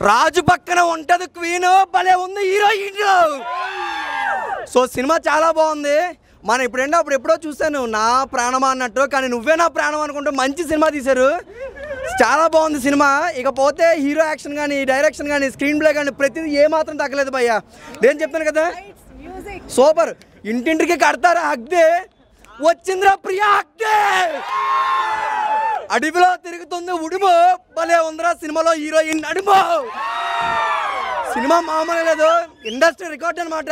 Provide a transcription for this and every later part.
రాజు పక్కన ఉంటది క్వీన్, భలే ఉంది హీరోయిన్. సో సినిమా చాలా బాగుంది. మనం అప్పుడు ఎప్పుడో చూశాను నా ప్రాణమా అన్నట్టు, కానీ నువ్వే నా ప్రాణం అనుకుంటూ మంచి సినిమా తీశారు. చాలా బాగుంది సినిమా. ఇకపోతే హీరో యాక్షన్ కానీ, డైరెక్షన్ కానీ, స్క్రీన్ ప్లే కానీ ప్రతిదీ ఏమాత్రం తగ్గలేదు భయ్యా. నేను చెప్తాను కదా, సూపర్. ఇంటింటికి కడతారా హగ్దే, వచ్చిందిరా ప్రియా హగ్దే. అడవిలో తిరుగుతుంది ఉడుము, భలే ఉందిరా సినిమాలో హీరోయిన్ అడుము. సినిమా మామూలు లేదు, ఇండస్ట్రీ రికార్డ్ అనమాట.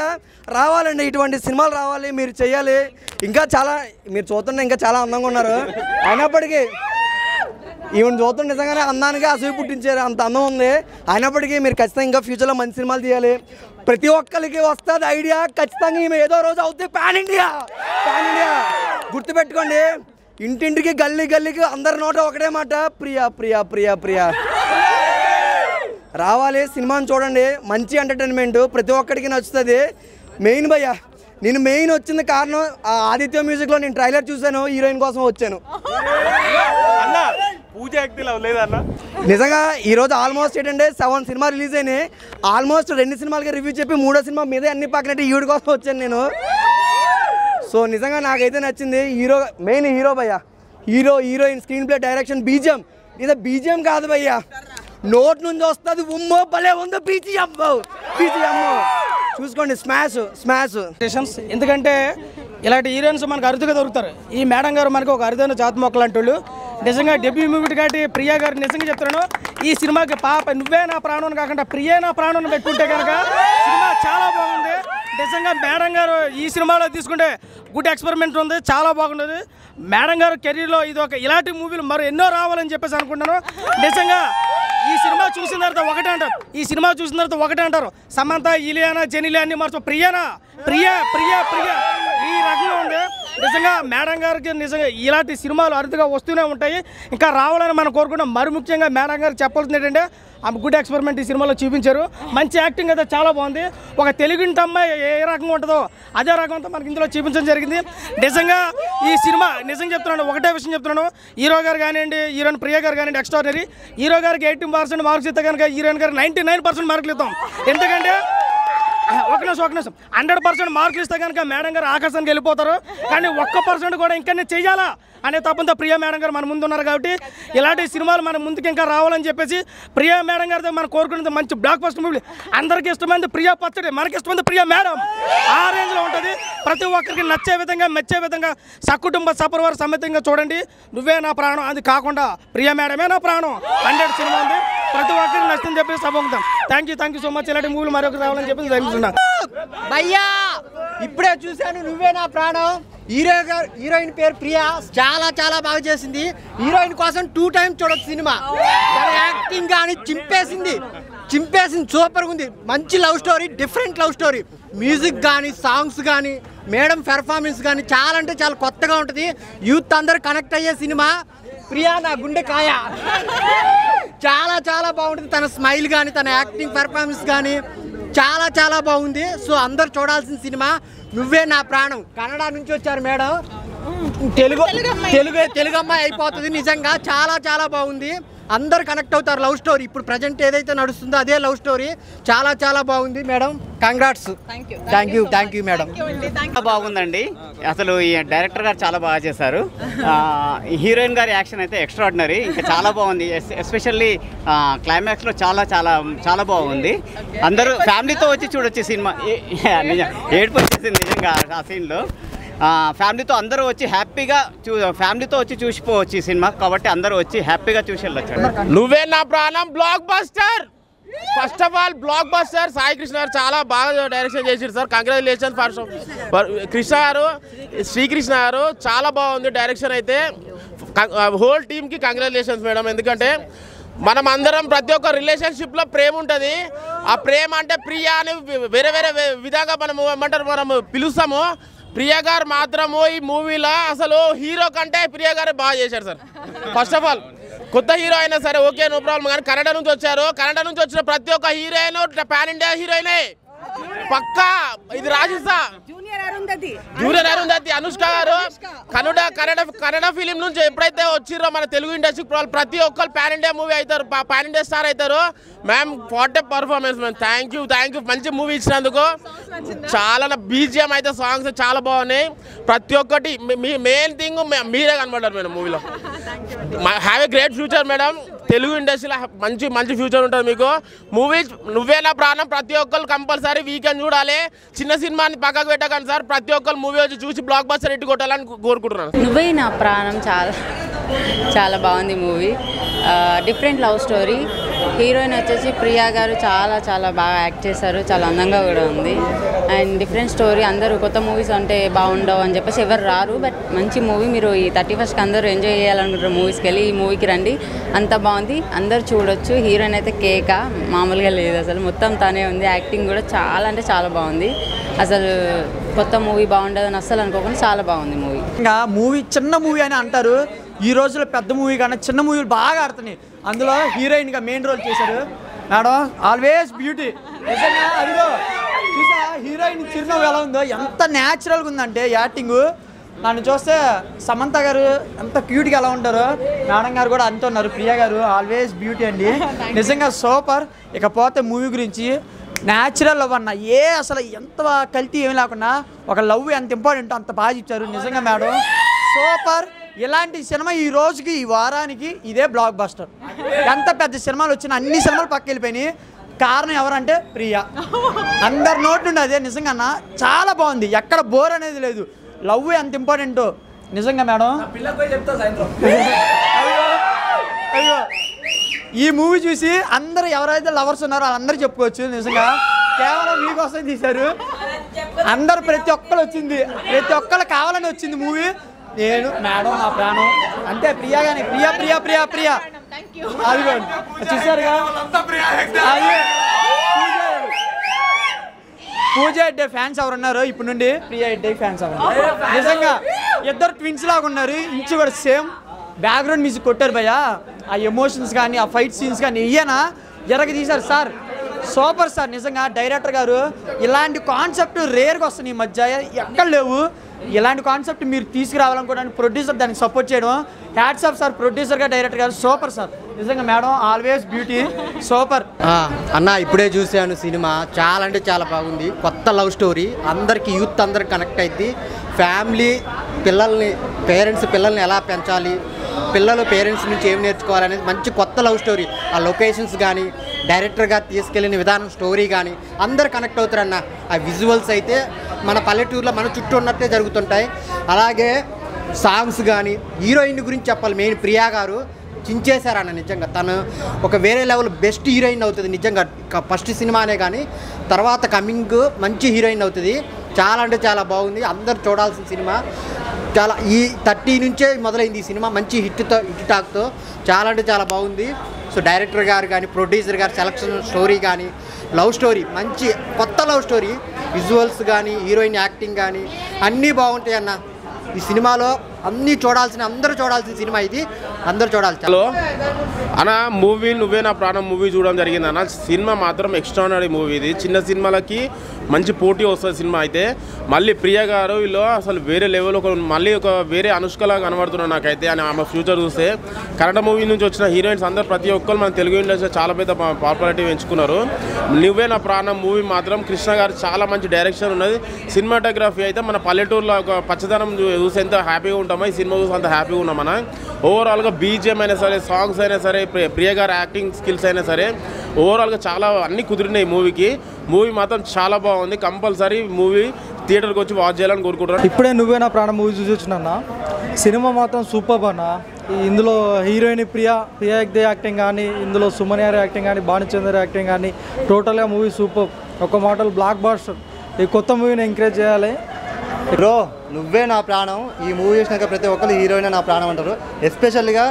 రావాలండి, ఇటువంటి సినిమాలు రావాలి, మీరు చేయాలి. ఇంకా చాలా మీరు చూస్తుంటే ఇంకా చాలా అందంగా ఉన్నారు. అయినప్పటికీ ఈవెన్ చూస్తుంటే నిజంగానే అందానికి అసూయ పుట్టించారు, అంత అందం ఉంది. అయినప్పటికీ మీరు ఖచ్చితంగా ఇంకా ఫ్యూచర్లో మంచి సినిమాలు తీయాలి. ప్రతి ఒక్కరికి వస్తుంది ఐడియా, ఖచ్చితంగా ఈమె ఏదో రోజు అవుతుంది పాన్ ఇండియా. గుర్తుపెట్టుకోండి, ఇంటింటికి గల్లీ గల్లీకి అందరి నోట ఒకటే మాట, ప్రియా ప్రియా ప్రియా ప్రియా. రావాలి, సినిమాని చూడండి, మంచి ఎంటర్టైన్మెంట్, ప్రతి ఒక్కడికి నచ్చుతుంది. మెయిన్ భయ్యా, నేను మెయిన్ వచ్చింది కారణం ఆదిత్య మ్యూజిక్లో నేను ట్రైలర్ చూశాను, హీరోయిన్ కోసం వచ్చాను. నిజంగా ఈరోజు ఆల్మోస్ట్ ఏంటంటే 7 సినిమా రిలీజ్ అయినాయి. ఆల్మోస్ట్ 2 సినిమాలకి రివ్యూ చెప్పి 3వ సినిమా మీద అన్ని పక్కనట్టు ఈవిడ కోసం వచ్చాను నేను. సో నిజంగా నాకైతే నచ్చింది. మెయిన్ హీరో భయ్యా, heroine, screen play, direction, BGM. ఇదే బీజిఎం కాదు భయ్యా, నోట్ నుంచి వస్తుంది ఉమ్మో, భలే ఉంది బీజిఎం. చూసుకోండి, స్మాష్. ఎందుకంటే ఇలాంటి హీరోయిన్స్ మనకు అరుదుగా దొరుకుతారు. ఈ మేడం గారు మనకు ఒక అరుదైన జాతి మొక్కలు అంటూ నిజంగా డెబ్యూ మూవీ కాబట్టి ప్రియా గారు నిజంగా చెప్తున్నాను, ఈ సినిమాకి నువ్వే నా ప్రాణం కాకుండా ప్రియే నా ప్రాణం పెట్టుకుంటే కనుక సినిమా చాలా బాగుంది. నిజంగా మేడం గారు ఈ సినిమాలో తీసుకుంటే గుడ్ ఎక్స్పెరిమెంట్ ఉంది, చాలా బాగుంటుంది. మేడం గారు కెరీర్లో ఇది ఇలాంటి మూవీలు మరి ఎన్నో రావాలని చెప్పేసి అనుకుంటున్నాను. నిజంగా ఈ సినిమా చూసిన తర్వాత ఒకటే అంటారు, సమంత, ఇలియానా, జెనిలియా అన్ని మార్చు, ప్రియా ఈ రకంగా ఉంది. నిజంగా మేడం గారికి నిజంగా ఇలాంటి సినిమాలు అరుదుగా వస్తూనే ఉంటాయి, ఇంకా రావాలని మనం కోరుకుంటాం. మరి ముఖ్యంగా మేడం గారు చెప్పాల్సింది ఏంటంటే ఆమె గుడ్ ఎక్స్పెరిమెంట్ ఈ సినిమాలో చూపించారు. మంచి యాక్టింగ్ అయితే చాలా బాగుంది. ఒక తెలుగుంటి అమ్మాయి ఏ రకంగా ఉంటుందో అదే రకంతో మనకి ఇందులో చూపించడం జరిగింది. నిజంగా ఈ సినిమా నిజంగా చెప్తున్నాను, ఒకటే విషయం చెప్తున్నాను, హీరో గారు కానివ్వండి, హీరోయిన్ ప్రియా గారు కానివ్వండి, ఎక్స్ట్రాడినరీ. హీరో గారికి 80% మార్క్స్ ఇస్తే కనుక హీరోయిన్ గారికి 99% మార్కులు ఇస్తాం. ఎందుకంటే ఒక నిమిషం 100% మార్కులు ఇస్తే కనుక మేడం గారు ఆకాశానికి వెళ్ళిపోతారు. కానీ 1% కూడా ఇంకా చెయ్యాలా అనే తప్పంతో ప్రియా మేడం గారు మన ముందు ఉన్నారు. కాబట్టి ఇలాంటి సినిమాలు మన ముందుకు ఇంకా రావాలని చెప్పేసి ప్రియా మేడం గారితో మనం కోరుకునేది మంచి బ్లాక్ బస్టర్ మూవీ. అందరికీ ఇష్టమైంది ప్రియా పచ్చడి, మనకి ఇష్టమైంది ప్రియా మేడం. ఆ రేంజ్లో ఉంటుంది. ప్రతి ఒక్కరికి నచ్చే విధంగా, మెచ్చే విధంగా సకుటుంబ సపరివార సమేతంగా చూడండి. నువ్వే నా ప్రాణం, అది కాకుండా ప్రియా మేడమే నా ప్రాణం 100 సినిమా ఉంది. ప్రతి ఒక్కరికి నచ్చిందని చెప్పేసి సభంగుతాం. Thank you so much. ఇలాంటి మూవీలు మరొకరు రావాలని చెప్పేసి ధన్యవాదాలు. భయ్యా ఇప్పుడే చూశాను, నువ్వే నా ప్రాణం. హీరోయిన్ పేరు ప్రియా, చాలా చాలా బాగా చేసింది. హీరోయిన్ కోసం 2 టైమ్స్ చూడొచ్చు సినిమా. తన యాక్టింగ్ కానీ చింపేసింది, సూపర్గా ఉంది. మంచి love story, different love story. Music కానీ, సాంగ్స్ కానీ, మేడం పెర్ఫార్మెన్స్ కానీ చాలా అంటే చాలా కొత్తగా ఉంటుంది. యూత్ అందరు కనెక్ట్ అయ్యే సినిమా. ప్రియా నా గుండె కాయ, చాలా చాలా బాగుంటుంది. తన స్మైల్ కానీ, తన యాక్టింగ్ పెర్ఫార్మెన్స్ కానీ చాలా చాలా బాగుంది. సో అందరు చూడాల్సిన సినిమా నువ్వే నా ప్రాణం. కన్నడ నుంచి వచ్చారు మేడం, తెలుగు అమ్మాయి అయిపోతుంది. నిజంగా చాలా చాలా బాగుంది. అందరు కనెక్ట్ అవుతారు. లవ్ స్టోరీ ఇప్పుడు ప్రజెంట్ ఏదైతే నడుస్తుందో అదే లవ్ స్టోరీ. చాలా చాలా బాగుంది madam. Congrats. Thank you madam. బాగుందండి. అసలు ఈ డైరెక్టర్ గారు చాలా బాగా చేశారు. హీరోయిన్ గారి యాక్షన్ అయితే ఎక్స్ట్రాడినరీ, ఇంకా చాలా బాగుంది. ఎస్పెషల్లీ క్లైమాక్స్లో చాలా చాలా చాలా బాగుంది. అందరూ ఫ్యామిలీతో వచ్చి చూడొచ్చు సినిమా. ఏడుపు వచ్చేసింది నిజంగా ఆ సీన్లో. ఫ్యామిలీతో అందరూ వచ్చి హ్యాపీగా ఫ్యామిలీతో వచ్చి చూసిపోవచ్చు ఈ సినిమా. కాబట్టి అందరూ వచ్చి హ్యాపీగా చూసి వెళ్ళొచ్చు. నువ్వే నా ప్రాణం block buster. First of all block buster. Sai Krishna గారు చాలా బాగా డైరెక్షన్ చేశారు సార్. కంగ్రాచులేషన్ ఫర్ కృష్ణ గారు, శ్రీకృష్ణ గారు. చాలా బాగుంది డైరెక్షన్ అయితే. హోల్ టీమ్కి కంగ్రాచులేషన్స్ మేడం. ఎందుకంటే మనం అందరం ప్రతి ఒక్క రిలేషన్షిప్లో ప్రేమ ఉంటుంది. ఆ ప్రేమ అంటే ప్రియా అని వేరే వేరే విధంగా మనం ఏమంటారు మనం పిలుస్తాము. ప్రియా గారు మాత్రము ఈ మూవీలో అసలు హీరో కంటే ప్రియా గారు బాగా చేశారు సార్. ఫస్ట్ ఆఫ్ ఆల్ కొత్త హీరో అయినా సరే ఓకే, నో ప్రాబ్లం. కానీ కన్నడ నుంచి వచ్చారు. కన్నడ నుంచి వచ్చిన ప్రతి ఒక్క హీరోయిన్ పాన్ ఇండియా హీరోయినే. పక్కా ఇది రాజేస్తా. జూనియర్ అరుంధతి అనుష్క గారు కన్నడ ఫిలిం నుంచి ఎప్పుడైతే వచ్చిర్రో మన తెలుగు ఇండస్ట్రీకి ప్రతి ఒక్కరు పాన్ ఇండియా మూవీ అవుతారు, పాన్ ఇండియా స్టార్ అవుతారు. Ma'am what a performance ma'am. Thank you మంచి మూవీ ఇచ్చినందుకు. చాలా బీజిఎం అయితే సాంగ్స్ చాలా బాగున్నాయి. ప్రతి ఒక్కటి మెయిన్ థింగ్ మీరే కనబడ్డారు మేడం మూవీలో. Have a great future madam. Telugu ఇండస్ట్రీలో మంచి ఫ్యూచర్ ఉంటుంది మీకు. మూవీ నువ్వే నా ప్రాణం ప్రతి ఒక్కరు కంపల్సరీ వీకెండ్ చూడాలి. చిన్న సినిమాని పక్కకు పెట్టకండి సార్. ప్రతి ఒక్కరు మూవీ వచ్చి చూసి బ్లాక్ బస్టర్ ఎట్టి కొట్టాలని కోరుకుంటున్నాను. నువ్వే నా ప్రాణం చాలా బాగుంది movie. Different love story. Heroine వచ్చేసి ప్రియా గారు చాలా బాగా యాక్ట్ చేశారు. చాలా అందంగా కూడా ఉంది. And different story. అందరూ కొత్త మూవీస్ అంటే బాగుండవు అని చెప్పేసి ఎవరు రారు. బట్ మంచి మూవీ. మీరు ఈ 31st అందరూ ఎంజాయ్ చేయాలనుకుంటారు మూవీస్కి వెళ్ళి. ఈ మూవీకి రండి. అంత బాగుంది. అందరూ చూడొచ్చు. హీరోయిన్ అయితే కేక మామూలుగా లేదు అసలు. మొత్తం తనే ఉంది. యాక్టింగ్ కూడా చాలా బాగుంది. అసలు కొత్త మూవీ బాగుండదని అస్సలు అనుకోకుండా చాలా బాగుంది మూవీ. ఇంకా మూవీ చిన్న మూవీ అని అంటారు. ఈ రోజుల్లో పెద్ద మూవీ కన్నా చిన్న మూవీలు బాగా ఆడుతున్నాయి. అందులో హీరోయిన్గా మెయిన్ రోల్ చేశారు మేడం. Always beauty. నిజంగా అదిగో చూసా హీరోయిన్ చిరునవ్వు ఎలా ఉందో, ఎంత న్యాచురల్గా ఉందంటే యాక్టింగ్. నన్ను చూస్తే సమంత గారు ఎంత క్యూట్గా ఎలా ఉంటారో మేడం గారు కూడా అంత ఉన్నారు. ప్రియా గారు ఆల్వేస్ బ్యూటీ అండి. నిజంగా సూపర్. ఇకపోతే మూవీ గురించి న్యాచురల్ లవ్ అన్న అసలు ఎంత కల్తీ ఏమి లేకుండా ఒక లవ్ ఎంత ఇంపార్టెంట్ అంత బాగా ఇచ్చారు. నిజంగా మేడం సూపర్. ఇలాంటి సినిమా ఈ రోజుకి ఈ వారానికి ఇదే బ్లాక్ బస్టర్. ఎంత పెద్ద సినిమాలు వచ్చినా అన్ని సినిమాలు పక్క వెళ్ళిపోయినాయి. కారణం ఎవరంటే ప్రియా. అందరి నోటి నుండి అదే. నిజంగా అన్న చాలా బాగుంది. ఎక్కడ బోర్ అనేది లేదు. లవ్ ఎంత ఇంపార్టెంటో నిజంగా మేడం. అయ్యో ఈ మూవీ చూసి అందరూ ఎవరైతే లవర్స్ ఉన్నారో వాళ్ళందరూ చెప్పుకోవచ్చు. నిజంగా కేవలం మీకోసం తీశారు. అందరు ప్రతి ఒక్కరు వచ్చింది. ప్రతి ఒక్కరు కావాలని వచ్చింది మూవీ. నేను మేడం నా ప్రాణం అంతే. ప్రియా కానీ ప్రియా అదిగోండి చూసారుగా. పూజ హెగ్డే ఫ్యాన్స్ ఎవరు ఉన్నారో ఇప్పుడు నుండి ప్రియా హెగ్డే ఫ్యాన్స్ ఎవరు. నిజంగా ఇద్దరు ట్విన్స్ లాగా ఉన్నారు. ఇంచు కూడా సేమ్. బ్యాక్గ్రౌండ్ మ్యూజిక్ కొట్టారు భయ్య. ఆ ఎమోషన్స్ కానీ ఆ ఫైట్ సీన్స్ కానీ ఇయ్యనా ఎరగ తీశారు సార్. Super sir. నిజంగా డైరెక్టర్ గారు ఇలాంటి కాన్సెప్ట్ రేర్గా వస్తుంది ఈ మధ్య. ఎక్కడ లేవు. ఇలాంటి కాన్సెప్ట్ మీరు తీసుకురావాలనుకోవడానికి ప్రొడ్యూసర్ దానికి సపోర్ట్ చేయడం. హ్యాట్స్ ఆఫ్ సార్ ప్రొడ్యూసర్గా డైరెక్టర్ గారు. Super sir. నిజంగా మేడం ఆల్వేస్ బ్యూటీ. సూపర్ అన్న. ఇప్పుడే చూశాను సినిమా. చాలా అంటే చాలా బాగుంది. కొత్త లవ్ స్టోరీ. అందరికి యూత్ అందరికి కనెక్ట్ అయింది. ఫ్యామిలీ పిల్లల్ని ఎలా పెంచాలి, పిల్లలు పేరెంట్స్ నుంచి ఏం నేర్చుకోవాలనేది మంచి కొత్త లవ్ స్టోరీ. ఆ లొకేషన్స్ కానీ డైరెక్టర్ గారు తీసుకెళ్ళిన విధానం స్టోరీ కానీ అందరు కనెక్ట్ అవుతారన్న. ఆ విజువల్స్ అయితే మన పల్లెటూరులో మన చుట్టూ ఉన్నట్టే జరుగుతుంటాయి. అలాగే సాంగ్స్ కానీ హీరోయిన్ గురించి చెప్పాలి. మెయిన్ ప్రియా గారు చించేశారన్న. నిజంగా తను ఒక వేరే లెవెల్ బెస్ట్ హీరోయిన్ అవుతుంది. నిజంగా ఫస్ట్ సినిమానే కానీ తర్వాత కమింగ్ మంచి హీరోయిన్ అవుతుంది. చాలా అంటే చాలా బాగుంది. అందరు చూడాల్సిన సినిమా. చాలా ఈ 30 నుంచే మొదలైంది ఈ సినిమా. మంచి హిట్ టాక్తో చాలా అంటే చాలా బాగుంది. సో డైరెక్టర్ గారు కానీ ప్రొడ్యూసర్ గారు సెలక్షన్ స్టోరీ కానీ లవ్ స్టోరీ మంచి కొత్త లవ్ స్టోరీ. విజువల్స్ కానీ హీరోయిన్ యాక్టింగ్ కానీ అన్నీ బాగుంటాయి అన్న. ఈ సినిమాలో అందరూ చూడాల్సిన సినిమా ఇది. అందరూ చూడాలి. హలో అన్న. మూవీ నువ్వే నా ప్రాణం మూవీ చూడడం జరిగింది అన్న. సినిమా మాత్రం ఎక్స్ట్రాడినరీ మూవీ. ఇది చిన్న సినిమాలకి మంచి పోటీ వస్తుంది సినిమా అయితే. మళ్ళీ ప్రియా గారు వీళ్ళు అసలు వేరే లెవెల్ మళ్ళీ ఒక వేరే అనుష్కలా కనబడుతున్నారు నాకైతే. అని ఆమె ఫ్యూచర్ చూస్తే కన్నడ మూవీ నుంచి వచ్చిన హీరోయిన్స్ అందరూ ప్రతి ఒక్కరు మన తెలుగు ఇండస్ట్రీ చాలా పెద్ద పాపులారిటీ పెంచుకున్నారు. నువ్వే నా ప్రాణం మూవీ మాత్రం కృష్ణ గారు చాలా మంచి డైరెక్షన్ ఉన్నది. సినిమాటోగ్రఫీ అయితే మన పల్లెటూరులో ఒక పచ్చదనం చూసి ఎంత హ్యాపీగా ఉంటామో ఈ సినిమా చూసి అంత హ్యాపీగా ఉన్నాం మన. ఓవరాల్గా బీజిఎం అయినా సరే, సాంగ్స్ అయినా సరే, ప్రియ గారి యాక్టింగ్ స్కిల్స్ అయినా సరే ఓవరాల్గా చాలా అన్నీ కుదిరినాయి మూవీకి. మూవీ మాత్రం చాలా బాగుంది. కంపల్సరీ మూవీ థియేటర్కి వచ్చి వాచ్ చేయాలని కోరుకుంటున్నాను. ఇప్పుడే నువ్వే నా ప్రాణం మూవీ చూసి వచ్చిన సినిమా మాత్రం సూపర్ అన్న. ఇందులో హీరోయిన్ ప్రియా హెగ్డే యాక్టింగ్ కానీ, ఇందులో సుమన్ యార్ యాక్టింగ్ కానీ, భానుచందర్ యాక్టింగ్ కానీ టోటల్గా మూవీ సూపర్. ఒక మాటలు బ్లాక్ బస్టర్. ఈ కొత్త మూవీని ఎంకరేజ్ చేయాలి. బ్రో నువ్వే నా ప్రాణం ఈ మూవీ చూసినాక ప్రతి ఒక్కరు హీరోయిన్ నా ప్రాణం అంటారు. ఎస్పెషల్గా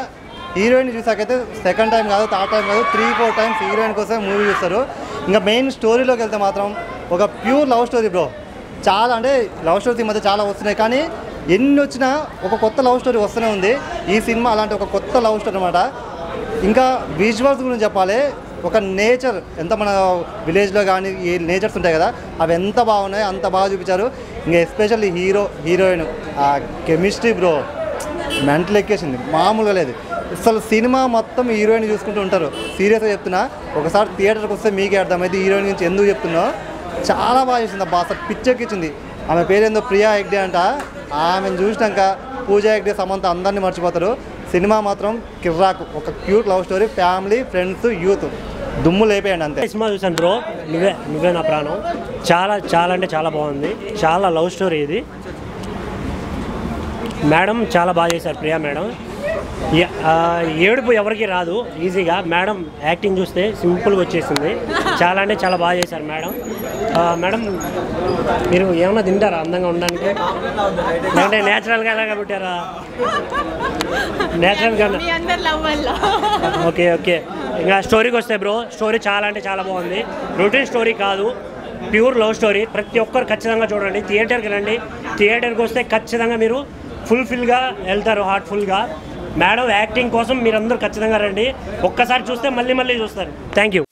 హీరోయిన్ చూసాకైతే సెకండ్ టైం కాదు, థర్డ్ టైం కాదు, 3-4 టైమ్స్ హీరోయిన్ కోసం మూవీ చూస్తారు. ఇంకా మెయిన్ స్టోరీలోకి వెళ్తే మాత్రం ఒక ప్యూర్ లవ్ స్టోరీ బ్రో. చాలా అంటే లవ్ స్టోరీస్ ఈ మధ్య చాలా వస్తున్నాయి, కానీ ఎన్ని వచ్చినా ఒక కొత్త లవ్ స్టోరీ వస్తూనే ఉంది. ఈ సినిమా అలాంటి ఒక కొత్త లవ్ స్టోరీ అనమాట. ఇంకా విజువల్స్ గురించి చెప్పాలి. ఒక నేచర్ ఎంత మన విలేజ్లో కానీ ఈ నేచర్స్ ఉంటాయి కదా అవి ఎంత బాగున్నాయి అంత బాగా చూపించారు. ఇంకా ఎస్పెషల్లీ హీరోయిన్ ఆ కెమిస్ట్రీ బ్రో మెంటల్ ఎక్కేసింది, మామూలుగా లేదు. అసలు సినిమా మొత్తం హీరోయిన్ చూసుకుంటూ ఉంటారు. సీరియస్గా చెప్తున్నా, ఒకసారి థియేటర్కి వస్తే మీకే అర్థమైంది హీరోయిన్ గురించి ఎందుకు చెప్తున్నా. చాలా బాగా చేసింది అబ్బా, అసలు పిచ్చెక్కించింది. ఆమె పేరేందో ప్రియా హెగ్డే అంట. ఆమెను చూసినాక పూజా హెగ్డే, సమంత అందరినీ మర్చిపోతారు. సినిమా మాత్రం కిర్రాకు, ఒక cute love story, family friends youth దుమ్ము లేపేయండి అంతే. సినిమా చూసాను బ్రో, నువ్వే నా ప్రాణం. చాలా అంటే చాలా బాగుంది. చాలా లవ్ స్టోరీ ఇది. మేడం చాలా బాగా చేశారు, ప్రియా మేడం. ఏడుపు ఎవరికి రాదు ఈజీగా. మేడం యాక్టింగ్ చూస్తే సింపుల్గా వచ్చేసింది. చాలా అంటే చాలా బాగా చేశారు మేడం. మేడం మీరు ఏమన్నా తింటారా అందంగా ఉండడానికి? అంటే నేచురల్గా ఎలాగా పెట్టారా? నేచురల్గా. ఓకే ఇంకా స్టోరీకి వస్తే బ్రో, స్టోరీ చాలా అంటే చాలా బాగుంది. రొటీన్ స్టోరీ కాదు, ప్యూర్ లవ్ స్టోరీ. ప్రతి ఒక్కరు ఖచ్చితంగా చూడండి. థియేటర్కి రండి. థియేటర్కి వస్తే ఖచ్చితంగా మీరు ఫుల్ఫిల్గా వెళ్తారు, హార్ట్ఫుల్గా. మేడం యాక్టింగ్ కోసం మీరందరూ ఖచ్చితంగా రండి. ఒక్కసారి చూస్తే మళ్ళీ చూస్తారు. Thank you.